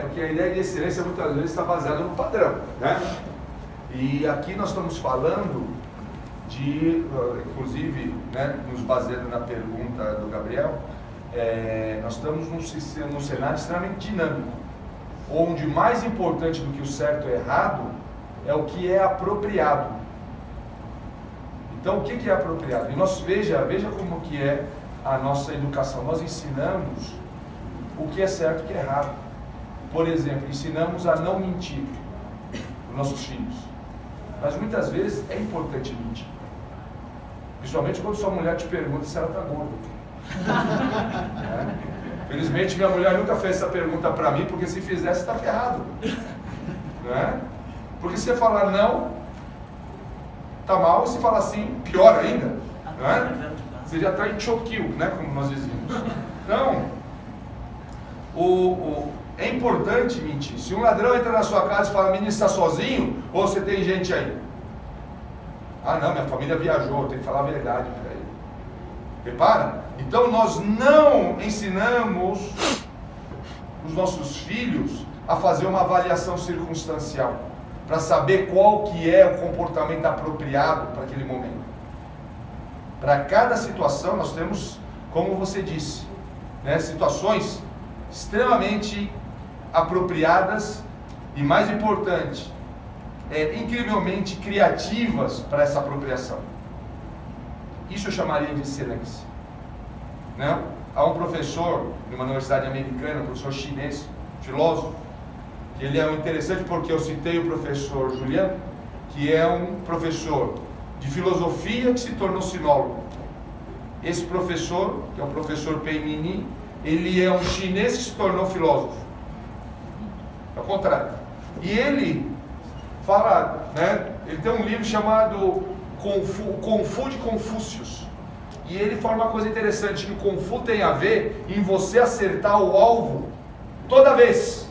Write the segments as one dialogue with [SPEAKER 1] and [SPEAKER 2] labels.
[SPEAKER 1] Porque a ideia de excelência muitas vezes está baseada no padrão, né? E aqui nós estamos falando de, inclusive, né, nos baseando na pergunta do Gabriel, nós estamos num cenário extremamente dinâmico, onde mais importante do que o certo e o errado é o que é apropriado. Então, o que é apropriado? E nós veja como que é a nossa educação. Nós ensinamos o que é certo e o que é errado. Por exemplo, ensinamos a não mentir para os nossos filhos. Mas muitas vezes é importante mentir. Principalmente quando sua mulher te pergunta se ela está gorda. Felizmente minha mulher nunca fez essa pergunta para mim, porque se fizesse está ferrado. Porque se você falar não, está mal, e se falar sim, pior ainda. Você já está em choquio, né, como nós dizíamos. Então, é importante mentir. Se um ladrão entra na sua casa e fala, menino, está sozinho? Ou você tem gente aí? Ah não, minha família viajou, eu tenho que falar a verdade para ele. Repara? Então nós não ensinamos os nossos filhos a fazer uma avaliação circunstancial, para saber qual que é o comportamento apropriado para aquele momento. Para cada situação nós temos, como você disse, né, situações extremamente apropriadas e, mais importante, incrivelmente criativas para essa apropriação. Isso eu chamaria de excelência. Né? Há um professor de uma universidade americana, um professor chinês, filósofo, que ele é interessante porque eu citei o professor Julian, que é um professor de filosofia que se tornou sinólogo. Esse professor, que é o professor Pei Mini, ele é um chinês que se tornou filósofo. Ao contrário. E ele fala, né, ele tem um livro chamado Kung Fu de Confúcios. E ele fala uma coisa interessante, que o Kung Fu tem a ver em você acertar o alvo toda vez.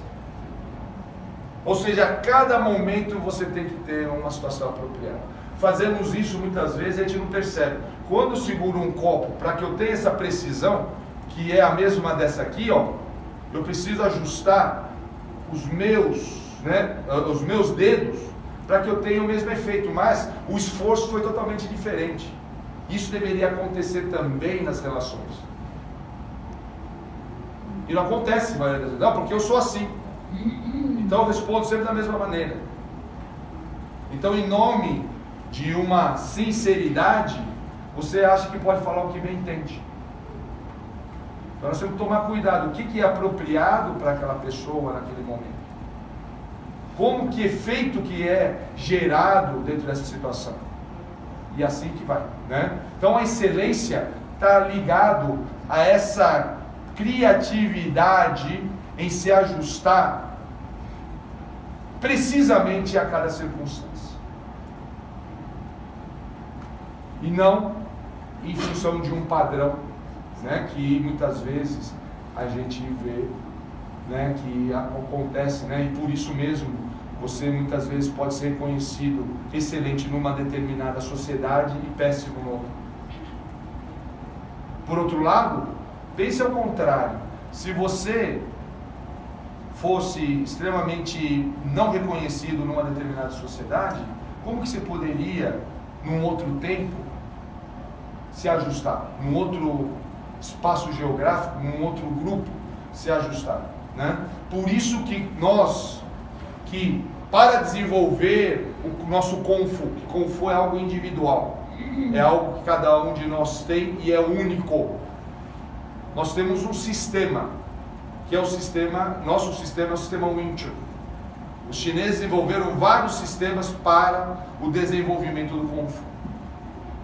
[SPEAKER 1] Ou seja, a cada momento você tem que ter uma situação apropriada. Fazemos isso muitas vezes e a gente não percebe. Quando eu seguro um copo, para que eu tenha essa precisão, que é a mesma dessa aqui, ó, eu preciso ajustar os meus dedos para que eu tenha o mesmo efeito, mas o esforço foi totalmente diferente. Isso deveria acontecer também nas relações. E não acontece, maioria das vezes. Não, porque eu sou assim. Então eu respondo sempre da mesma maneira. Então, em nome de uma sinceridade, você acha que pode falar o que bem entende. Então nós temos que tomar cuidado. O que é apropriado para aquela pessoa naquele momento? Como que efeito que é gerado dentro dessa situação? E assim que vai, né? Então a excelência está ligado a essa criatividade em se ajustar precisamente a cada circunstância. E não em função de um padrão, né, que muitas vezes a gente vê, né, que acontece, né, e por isso mesmo você muitas vezes pode ser reconhecido excelente numa determinada sociedade e péssimo em outra. Por outro lado, pense ao contrário. Se você fosse extremamente não reconhecido numa determinada sociedade, como que você poderia, num outro tempo, se ajustar? Num outro espaço geográfico, num outro grupo, se ajustar, né? Por isso que nós, para desenvolver o nosso Kung Fu, que Kung Fu é algo individual, é algo que cada um de nós tem e é único. Nós temos um sistema, que é o sistema, nosso sistema é o sistema Wing Chun. Os chineses desenvolveram vários sistemas para o desenvolvimento do Kung Fu.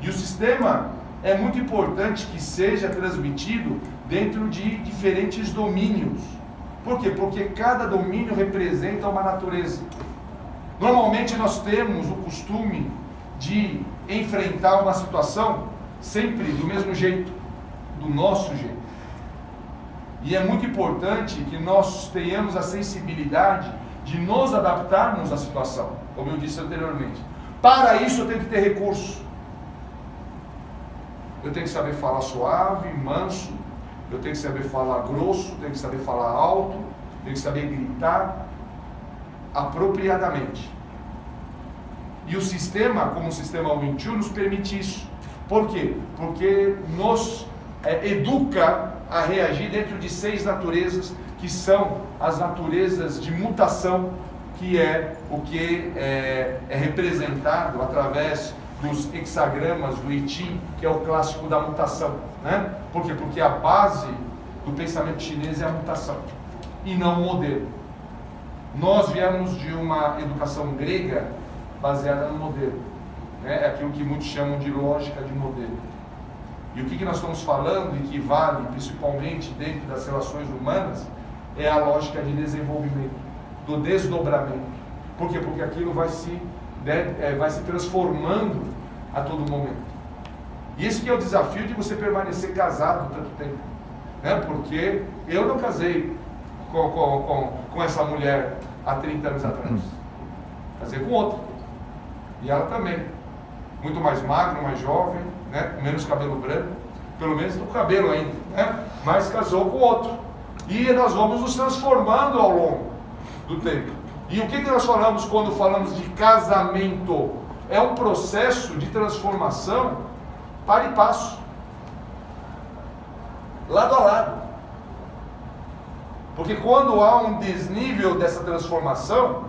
[SPEAKER 1] E o sistema é muito importante que seja transmitido dentro de diferentes domínios. Por quê? Porque cada domínio representa uma natureza. Normalmente nós temos o costume de enfrentar uma situação sempre do mesmo jeito, do nosso jeito. E é muito importante que nós tenhamos a sensibilidade de nos adaptarmos à situação, como eu disse anteriormente. Para isso eu tenho que ter recurso. Eu tenho que saber falar suave, manso, eu tenho que saber falar grosso, tenho que saber falar alto, tem que saber gritar apropriadamente. E o sistema, como o sistema Wing Chun, nos permite isso. Por quê? Porque nos educa a reagir dentro de 6 naturezas, que são as naturezas de mutação, que é o que é representado através dos hexagramas do I Ching, que é o clássico da mutação, né? Por quê? Porque a base do pensamento chinês é a mutação, e não o modelo. Nós viemos de uma educação grega baseada no modelo, né? É aquilo que muitos chamam de lógica de modelo. E o que nós estamos falando, e que vale principalmente dentro das relações humanas, é a lógica de desenvolvimento, do desdobramento. Por quê? Porque aquilo vai se transformando a todo momento. E esse que é o desafio de você permanecer casado tanto tempo, né? Porque eu não casei com essa mulher há 30 anos atrás. Casei com outra. E ela também. Muito mais magro, mais jovem, né? Com menos cabelo branco. Pelo menos com cabelo ainda, né? Mas casou com outro. E nós vamos nos transformando ao longo do tempo. E o que nós falamos quando falamos de casamento? É um processo de transformação para e passo, lado a lado. Porque quando há um desnível dessa transformação,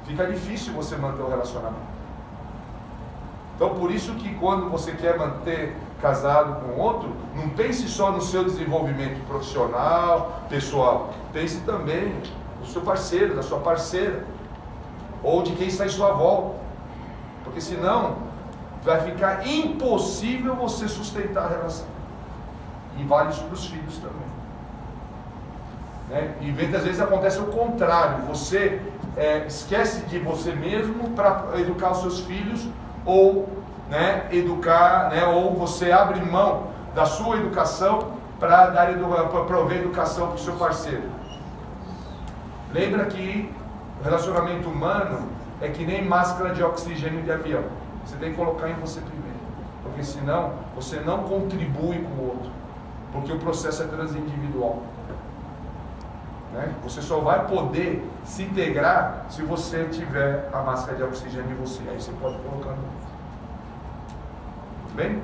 [SPEAKER 1] fica difícil você manter o relacionamento. Então, por isso que quando você quer manter casado com outro, não pense só no seu desenvolvimento profissional, pessoal. Pense também no seu parceiro, da sua parceira, ou de quem está em sua volta. Porque senão, vai ficar impossível você sustentar a relação. E vale isso para os filhos também. Né? E muitas vezes acontece o contrário. Você esquece de você mesmo para educar os seus filhos, ou educar, ou você abre mão da sua educação para prover educação para o seu parceiro. Lembra que o relacionamento humano é que nem máscara de oxigênio de avião. Você tem que colocar em você primeiro, porque senão você não contribui com o outro, porque o processo é transindividual. Você só vai poder se integrar se você tiver a máscara de oxigênio em você. Aí você pode colocar no outro. Tudo bem?